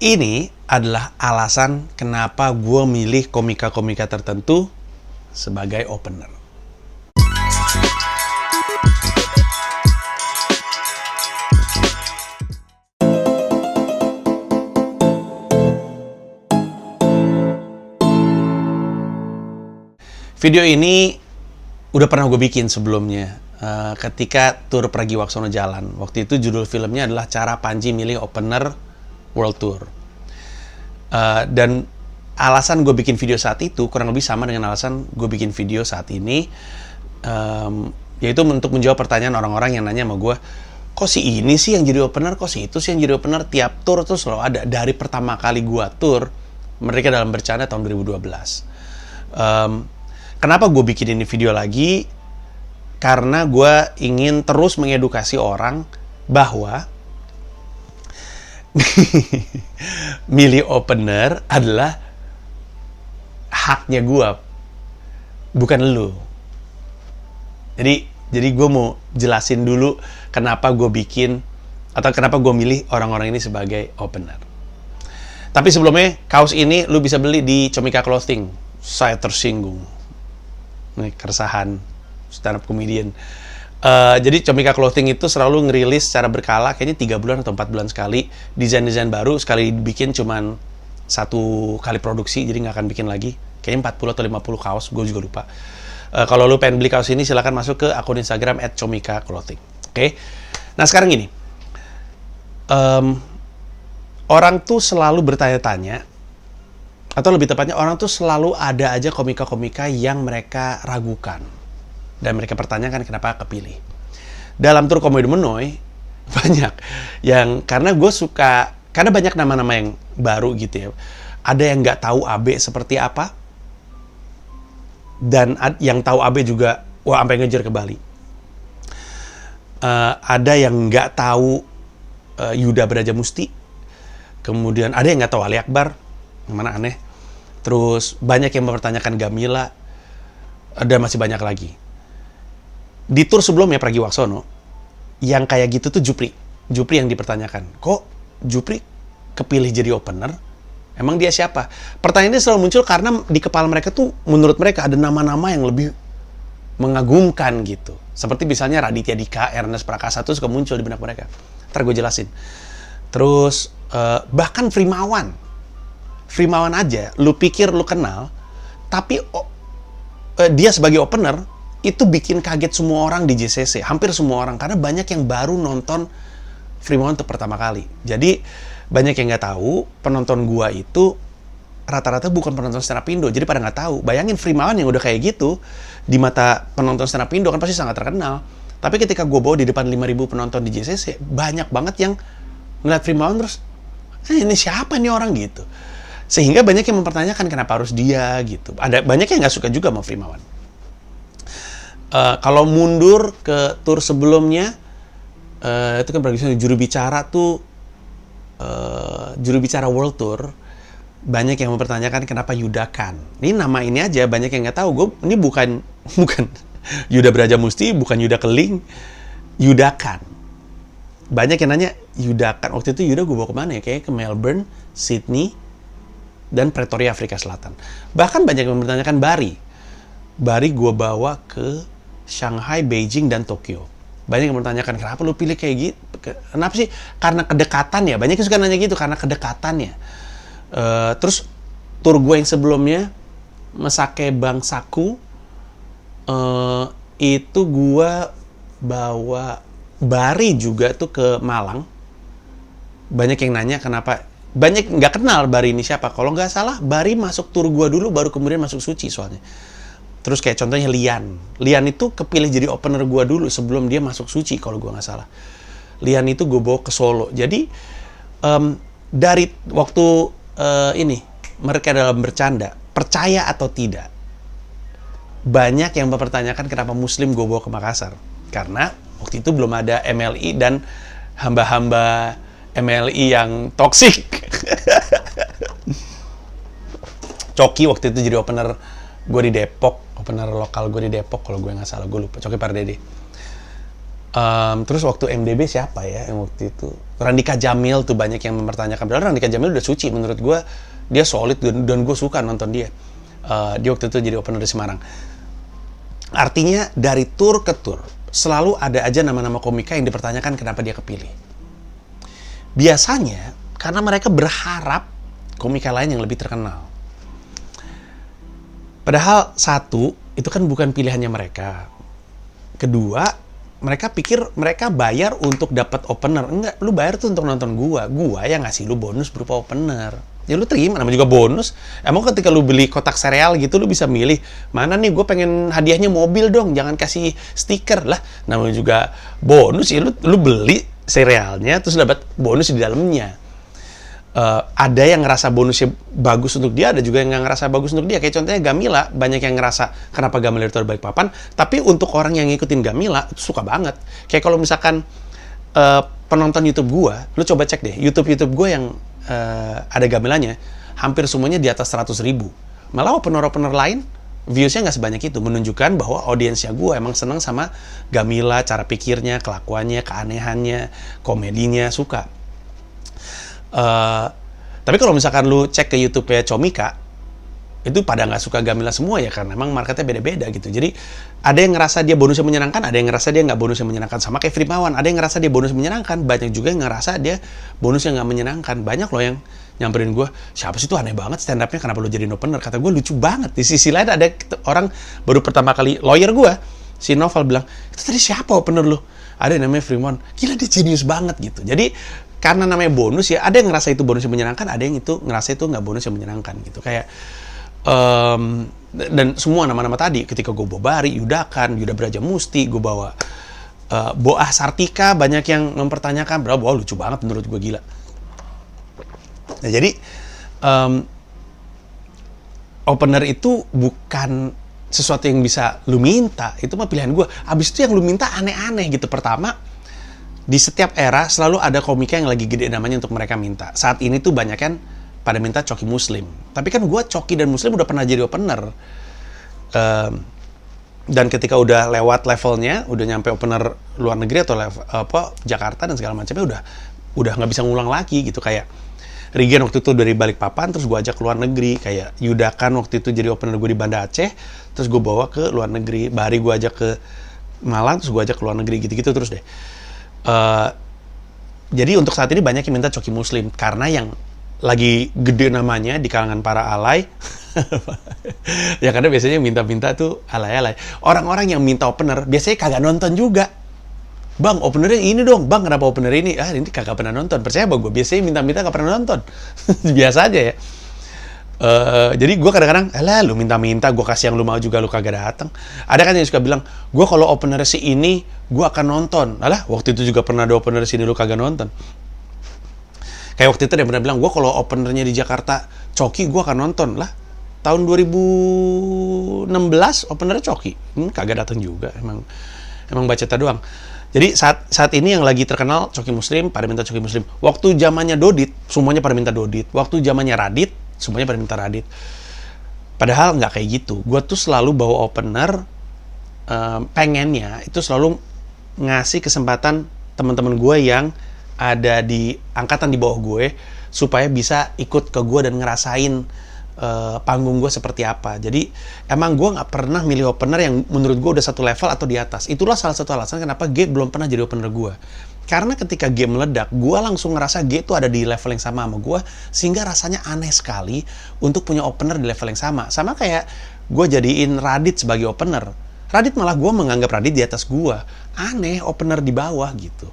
Ini adalah alasan kenapa gue milih komika-komika tertentu sebagai opener. Video ini udah pernah gue bikin sebelumnya, ketika tur Pragiwaksono jalan. Waktu itu judul filmnya adalah Cara Panji Milih Opener World Tour. Dan alasan gue bikin video saat itu kurang lebih sama dengan alasan gue bikin video saat ini, yaitu untuk menjawab pertanyaan orang-orang yang nanya sama gue, kok si ini sih yang jadi opener, kok si itu sih yang jadi opener. Tiap tour tuh selalu ada. Dari pertama kali gue tour Merdeka Dalam Bercanda tahun 2012. Kenapa gue bikin ini video lagi? Karena gue ingin terus mengedukasi orang bahwa milih opener adalah haknya gue, bukan lu. Jadi gue mau jelasin dulu kenapa gue bikin atau kenapa gue milih orang-orang ini sebagai opener. Tapi sebelumnya, kaos ini lu bisa beli di Comika Clothing. Saya tersinggung. Nih, keresahan stand up comedian. Jadi Comika Clothing itu selalu ngerilis secara berkala, kayaknya 3 bulan atau 4 bulan sekali, desain-desain baru. Sekali bikin cuman 1 kali produksi, jadi nggak akan bikin lagi. Kayaknya 40 atau 50 kaos, gue juga lupa. Kalau lu pengen beli kaos ini, silakan masuk ke akun Instagram @comikaclothing. Oke? Nah, sekarang gini. Orang tuh selalu bertanya-tanya, atau lebih tepatnya orang tuh selalu ada aja komika-komika yang mereka ragukan dan mereka pertanyakan kenapa kepilih. Dalam tur Komedi Menoy banyak yang, karena gue suka, karena banyak nama-nama yang baru gitu ya. Ada yang nggak tahu AB seperti apa, dan yang tahu AB juga wah sampai ngejar ke Bali. Ada yang nggak tahu Yuda Brajamusti, kemudian ada yang nggak tahu Ali Akbar, yang mana aneh. Terus banyak yang mempertanyakan Gamila, dan masih banyak lagi. Di tur sebelumnya Pragiwaksono, yang kayak gitu tuh Jupri yang dipertanyakan. Kok Jupri kepilih jadi opener? Emang dia siapa? Pertanyaan ini selalu muncul karena di kepala mereka tuh, menurut mereka ada nama-nama yang lebih mengagumkan gitu. Seperti misalnya Raditya Dika, Ernest Prakasa tuh suka muncul di benak mereka. Ntar gue jelasin. Terus bahkan Frimawan aja, lu pikir lu kenal, tapi dia sebagai opener, itu bikin kaget semua orang di JCC. Hampir semua orang, karena banyak yang baru nonton Frimawan untuk pertama kali. Jadi, banyak yang nggak tahu, penonton gua itu rata-rata bukan penonton stand up Indo, jadi pada nggak tahu. Bayangin Frimawan yang udah kayak gitu, di mata penonton stand up Indo kan pasti sangat terkenal. Tapi ketika gua bawa di depan 5.000 penonton di JCC, banyak banget yang ngeliat Frimawan terus, ini siapa nih orang gitu. Sehingga banyak yang mempertanyakan kenapa harus dia gitu. Ada banyak yang nggak suka juga sama Frimawan. Kalau mundur ke tur sebelumnya, itu kan berarti juru bicara tuh, juru bicara World Tour, banyak yang mempertanyakan kenapa Yudakan. Ini nama ini aja banyak yang nggak tahu. Gue ini bukan Yuda Brajamusti, bukan Yuda Keling, Yudakan. Banyak yang nanya Yudakan. Waktu itu Yuda gue bawa kemana ya? Kayaknya ke Melbourne, Sydney, dan Pretoria, Afrika Selatan. Bahkan banyak yang mempertanyakan Bari. Bari gue bawa ke Shanghai, Beijing, dan Tokyo. Banyak yang mempertanyakan, kenapa lu pilih kayak gitu? Kenapa sih? Karena kedekatan ya. Banyak yang suka nanya gitu, karena kedekatannya. Terus, tur gue yang sebelumnya, Mesake Bangsaku, itu gue bawa Bari juga tuh ke Malang. Banyak yang nanya kenapa, banyak nggak kenal Bari ini siapa. Kalau nggak salah, Bari masuk tur gua dulu, baru kemudian masuk Suci soalnya. Terus kayak contohnya Lian itu kepilih jadi opener gua dulu sebelum dia masuk Suci kalau gua nggak salah. Lian itu gua bawa ke Solo. Jadi dari waktu ini Merdeka Dalam Bercanda, percaya atau tidak, banyak yang mempertanyakan kenapa Muslim gua bawa ke Makassar. Karena waktu itu belum ada MLI dan hamba-hamba MLI yang toksik. Coki waktu itu jadi opener gue di Depok, opener lokal gue di Depok kalau gue nggak salah, gue lupa. Coki Pardede. Terus waktu MDB siapa ya yang waktu itu? Randika Jamil tuh banyak yang mempertanyakan. Padahal Randika Jamil udah suci menurut gue. Dia solid dan gue suka nonton dia. Dia waktu itu jadi opener di Semarang. Artinya dari tour ke tour selalu ada aja nama-nama komika yang dipertanyakan kenapa dia kepilih. Biasanya karena mereka berharap komika lain yang lebih terkenal. Padahal satu, itu kan bukan pilihannya mereka. Kedua, mereka pikir mereka bayar untuk dapat opener. Enggak, lu bayar tuh untuk nonton gua. Gua yang ngasih lu bonus berupa opener. Ya lu terima, namanya juga bonus. Emang ketika lu beli kotak sereal gitu, lu bisa milih, mana nih gue pengen hadiahnya mobil dong, jangan kasih stiker lah. Namanya juga bonus, ya lu beli serealnya, terus dapat bonus di dalamnya. Ada yang ngerasa bonusnya bagus untuk dia, ada juga yang nggak ngerasa bagus untuk dia. Kayak contohnya Gamila, banyak yang ngerasa kenapa Gamila itu terbaik papan, tapi untuk orang yang ngikutin Gamila, itu suka banget. Kayak kalau misalkan penonton YouTube gua, lu coba cek deh, YouTube gua yang ada Gamilanya, hampir semuanya di atas 100.000. Malah opener-opener lain, viewsnya nggak sebanyak itu, menunjukkan bahwa audiensnya gua emang seneng sama Gamila, cara pikirnya, kelakuannya, keanehannya, komedinya, suka. Tapi kalau misalkan lu cek ke YouTube-nya Comika, itu pada nggak suka Gamila semua ya, karena memang marketnya beda-beda gitu. Jadi ada yang ngerasa dia bonusnya menyenangkan, ada yang ngerasa dia nggak bonusnya menyenangkan. Sama kayak Frimawan, ada yang ngerasa dia bonus menyenangkan, banyak juga yang ngerasa dia bonusnya nggak menyenangkan. Banyak loh yang nyamperin gue, siapa sih tuh aneh banget stand up-nya, kenapa lu jadi opener? Kata gue lucu banget. Di sisi lain ada orang baru pertama kali, lawyer gue, si Novel bilang, itu tadi siapa opener lu? Ada yang namanya Frimawan, gila dia jenius banget gitu. Jadi karena namanya bonus ya, ada yang ngerasa itu bonus yang menyenangkan, ada yang itu ngerasa itu nggak bonus yang menyenangkan gitu. Kayak dan semua nama-nama tadi, ketika gue bawa Bari, Yuda Brajamusti, gue bawa Boah Sartika, banyak yang mempertanyakan, wah lucu banget menurut gue, gila. Nah jadi opener itu bukan sesuatu yang bisa lu minta, itu mah pilihan gue. Abis itu yang lu minta aneh-aneh gitu. Pertama, di setiap era selalu ada komika yang lagi gede namanya untuk mereka minta. Saat ini tuh banyak kan pada minta Coki Muslim. Tapi kan gue Coki dan Muslim udah pernah jadi opener. Dan ketika udah lewat levelnya, udah nyampe opener luar negeri atau level, Jakarta dan segala macamnya, udah nggak bisa ngulang lagi gitu. Kayak Rigen waktu itu dari Balikpapan, terus gue ajak ke luar negeri. Kayak Yudakan waktu itu jadi opener gue di Banda Aceh, terus gue bawa ke luar negeri. Bahari gue ajak ke Malang, terus gue ajak ke luar negeri, gitu-gitu terus deh. Jadi untuk saat ini banyak yang minta Coki Muslim, karena yang lagi gede namanya di kalangan para alay ya, karena biasanya minta-minta tuh alay-alay. Orang-orang yang minta opener biasanya kagak nonton juga. Bang, openernya ini dong. Bang, kenapa opener ini? Ini kagak pernah nonton. Percaya apa gue? Biasanya minta-minta kagak pernah nonton. Biasa aja ya. Jadi gue kadang-kadang, lu minta-minta, gue kasih yang lu mau juga, lu kagak datang. Ada kan yang suka bilang, gue kalau opener si ini, gue akan nonton. Waktu itu juga pernah ada opener sini, lu kagak nonton. Kayak waktu itu dia pernah bilang, gue kalau openernya di Jakarta Coki, gue akan nonton lah. Tahun 2016 openernya Coki, kagak datang juga, emang bacota doang. Jadi saat ini yang lagi terkenal Coki Muslim, pada minta Coki Muslim. Waktu zamannya Dodit, semuanya pada minta Dodit. Waktu zamannya Radit, semuanya pada minta Radit. Padahal nggak kayak gitu. Gue tuh selalu bawa opener, pengennya itu selalu ngasih kesempatan teman-teman gue yang ada di angkatan di bawah gue, supaya bisa ikut ke gue dan ngerasain panggung gue seperti apa. Jadi emang gue nggak pernah milih opener yang menurut gue udah satu level atau di atas. Itulah salah satu alasan kenapa G belum pernah jadi opener gue. Karena ketika G meledak, gue langsung ngerasa G itu ada di level yang sama gue, sehingga rasanya aneh sekali untuk punya opener di level yang sama. Sama kayak gue jadiin Radit sebagai opener. Radit malah gue menganggap Radit di atas gue. Aneh, opener di bawah gitu.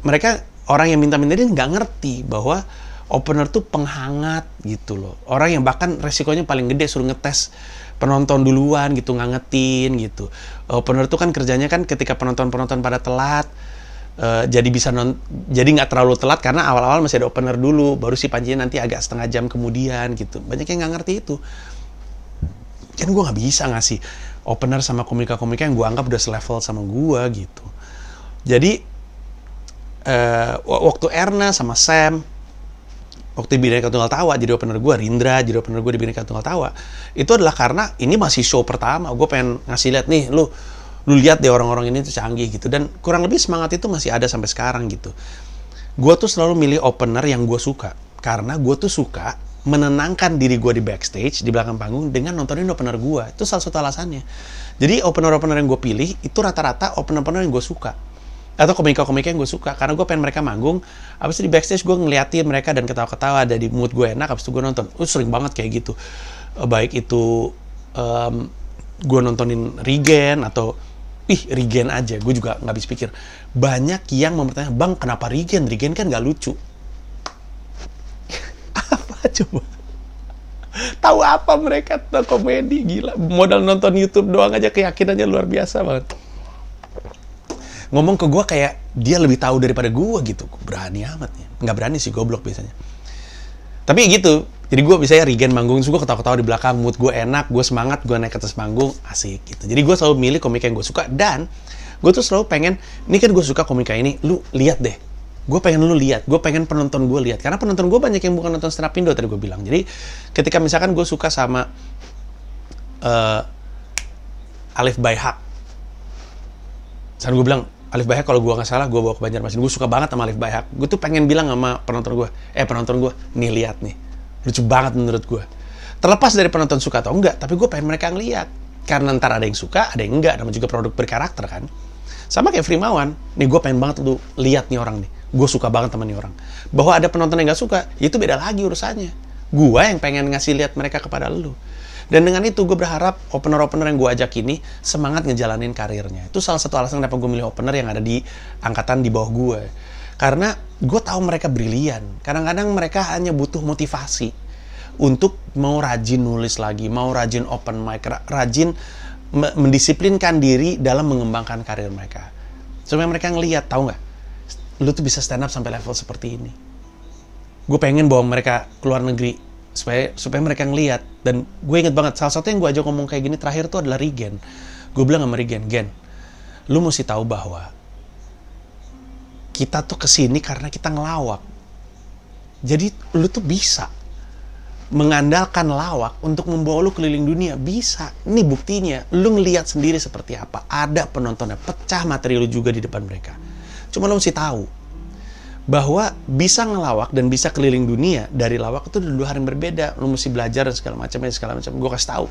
Mereka, orang yang minta-minta ini nggak ngerti bahwa opener tuh penghangat gitu loh. Orang yang bahkan resikonya paling gede suruh ngetes penonton duluan gitu, ngangetin gitu. Opener tuh kan kerjanya kan ketika penonton pada telat, jadi jadi nggak terlalu telat karena awal-awal masih ada opener dulu, baru si pancinya nanti agak setengah jam kemudian gitu. Banyak yang nggak ngerti itu. Kan gue nggak bisa ngasih opener sama komika-komika yang gue anggap udah selevel sama gue gitu. Jadi waktu Erna sama Sam, waktu di Bhinneka Tunggal Tawa jadi opener gue, Rindra jadi opener gue di Bhinneka Tunggal Tawa, itu adalah karena ini masih show pertama. Gue pengen ngasih lihat nih, lu Lu lihat deh orang-orang ini tuh canggih gitu. Dan kurang lebih semangat itu masih ada sampai sekarang gitu. Gue tuh selalu milih opener yang gue suka. Karena gue tuh suka menenangkan diri gue di backstage, di belakang panggung, dengan nontonin opener gue. Itu salah satu alasannya. Jadi opener-opener yang gue pilih, itu rata-rata opener-opener yang gue suka. Atau komika-komika yang gue suka. Karena gue pengen mereka manggung, habis itu di backstage gue ngeliatin mereka dan ketawa-ketawa, ada di mood gue enak, habis itu gue nonton. Sering banget kayak gitu. Baik itu gue nontonin Regen, atau Regen aja, gue juga nggak habis pikir. Banyak yang mempertanyakan, bang kenapa Regen? Regen kan nggak lucu. Apa coba? Tahu apa mereka tentang komedi? Gila, modal nonton YouTube doang aja keyakinannya luar biasa banget. Ngomong ke gue kayak dia lebih tahu daripada gue gitu. Berani amat ya. Nggak berani sih, goblok biasanya. Tapi gitu, jadi gue biasanya Regen manggung, gue ketawa-ketawa di belakang, mood gue enak, gue semangat, gue naik ke atas panggung, asik gitu. Jadi gue selalu milih komika yang gue suka, dan gue tuh selalu pengen, ini kan gue suka komika ini, lu lihat deh. Gue pengen lu lihat, gue pengen penonton gue lihat. Karena penonton gue banyak yang bukan nonton stand up Indo, tadi gue bilang. Jadi ketika misalkan gue suka sama Alif Baihaq, saat gue bilang, Alif Baihaq kalau gue nggak salah, gue bawa ke Banjarmasin. Gue suka banget sama Alif Baihaq. Gue tuh pengen bilang sama penonton gue, nih lihat nih, lucu banget menurut gue. Terlepas dari penonton suka atau enggak, tapi gue pengen mereka ngeliat. Karena ntar ada yang suka, ada yang enggak. Namanya juga produk berkarakter kan. Sama kayak Frimawan, nih gue pengen banget lu lihat nih orang nih. Gue suka banget sama nih orang. Bahwa ada penonton yang nggak suka, itu beda lagi urusannya. Gue yang pengen ngasih lihat mereka kepada lu. Dan dengan itu gue berharap opener-opener yang gue ajak ini semangat ngejalanin karirnya. Itu salah satu alasan kenapa gue milih opener yang ada di angkatan di bawah gue. Karena gue tahu mereka brilian. Kadang-kadang mereka hanya butuh motivasi untuk mau rajin nulis lagi, mau rajin open mic, rajin mendisiplinkan diri dalam mengembangkan karir mereka. Supaya mereka ngelihat, tahu nggak, lu tuh bisa stand up sampai level seperti ini. Gue pengen bawa mereka keluar negeri supaya mereka ngelihat. Dan gue inget banget, salah satu yang gue ajak ngomong kayak gini terakhir tuh adalah Regen. Gue bilang sama Regen, Gen, lu mesti tahu bahwa kita tuh kesini karena kita ngelawak. Jadi lu tuh bisa mengandalkan lawak untuk membawa lu keliling dunia. Bisa. Ini buktinya. Lu ngelihat sendiri seperti apa. Ada penontonnya. Pecah materi lu juga di depan mereka. Cuma lu mesti tahu bahwa bisa ngelawak dan bisa keliling dunia dari lawak itu dua hal yang berbeda. Lu mesti belajar dan segala macam. Gue kasih tahu.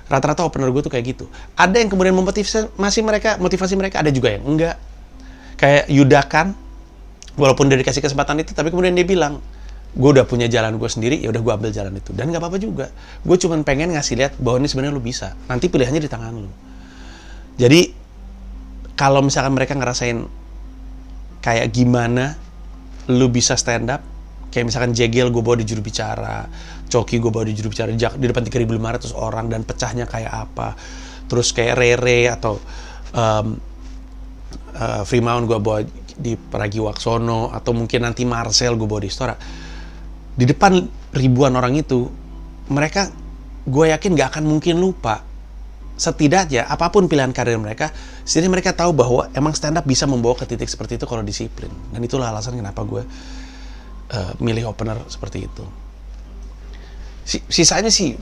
Rata-rata opener gue tuh kayak gitu. Ada yang kemudian motivasi mereka, ada juga yang enggak. Kayak Yudakan, walaupun dia dikasih kesempatan itu, tapi kemudian dia bilang, gue udah punya jalan gue sendiri, ya udah gue ambil jalan itu. Dan nggak apa-apa juga. Gue cuma pengen ngasih lihat bahwa ini sebenarnya lu bisa. Nanti pilihannya di tangan lu. Jadi kalau misalkan mereka ngerasain kayak gimana lu bisa stand up, kayak misalkan Jegel gue bawa di juru bicara, Coki gue bawa di juru bicara di depan 3.500 orang dan pecahnya kayak apa. Terus kayak Rere atau Frimawan gue bawa di Pragiwaksono, atau mungkin nanti Marcel gue bawa di Istora. Di depan ribuan orang itu, mereka gue yakin gak akan mungkin lupa. Setidaknya apapun pilihan karir mereka, setidaknya mereka tahu bahwa emang stand up bisa membawa ke titik seperti itu kalau disiplin. Dan itulah alasan kenapa gue milih opener seperti itu. Sisanya sih,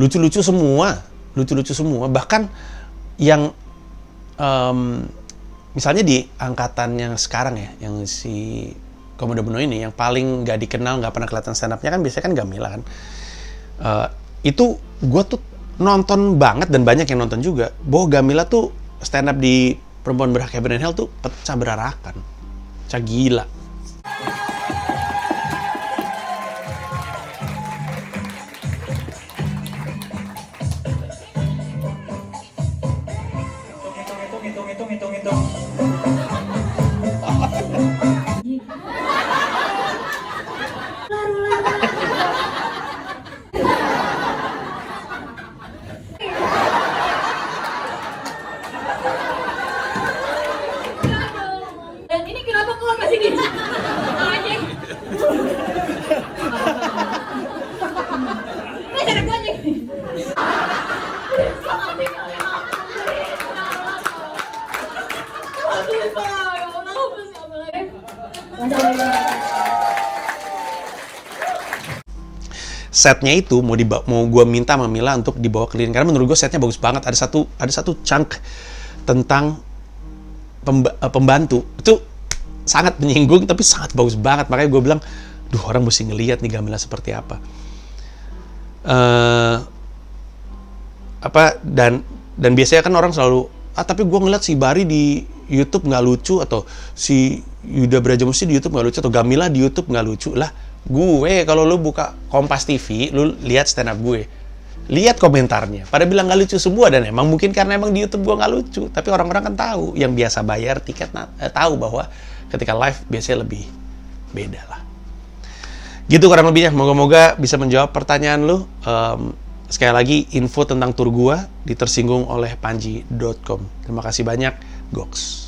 lucu-lucu semua. Bahkan yang misalnya di angkatan yang sekarang ya, yang si Komodo Beno ini, yang paling gak dikenal, gak pernah kelihatan stand up-nya kan biasanya kan Gamila kan. Itu gue tuh nonton banget, dan banyak yang nonton juga, bahwa Gamila tuh stand up di Perempuan Berhak Heaven and Hell tuh pecah berarakan. Pecah gila. Hitung. Dan ini kenapa keluar masih gini? setnya itu mau gue minta sama Mila untuk dibawa keliling, karena menurut gue setnya bagus banget. Ada satu chunk tentang pembantu itu sangat menyinggung tapi sangat bagus banget, makanya gue bilang, duh, orang mesti ngelihat nih Gamila seperti apa. Dan biasanya kan orang selalu, tapi gue ngeliat si Bari di YouTube nggak lucu, atau si Yuda Brajamusti di YouTube nggak lucu, atau Gamila di YouTube nggak lucu. Lah, gue kalau lu buka Kompas TV, lu lihat stand up gue, lihat komentarnya, pada bilang nggak lucu semua. Dan emang mungkin karena emang di YouTube gue nggak lucu, tapi orang-orang kan tahu, yang biasa bayar tiket tahu bahwa ketika live biasanya lebih beda lah. Gitu kurang lebihnya. Moga-moga bisa menjawab pertanyaan lu. Sekali lagi, info tentang tur gua di tersinggung oleh panji.com. Terima kasih banyak, Goks.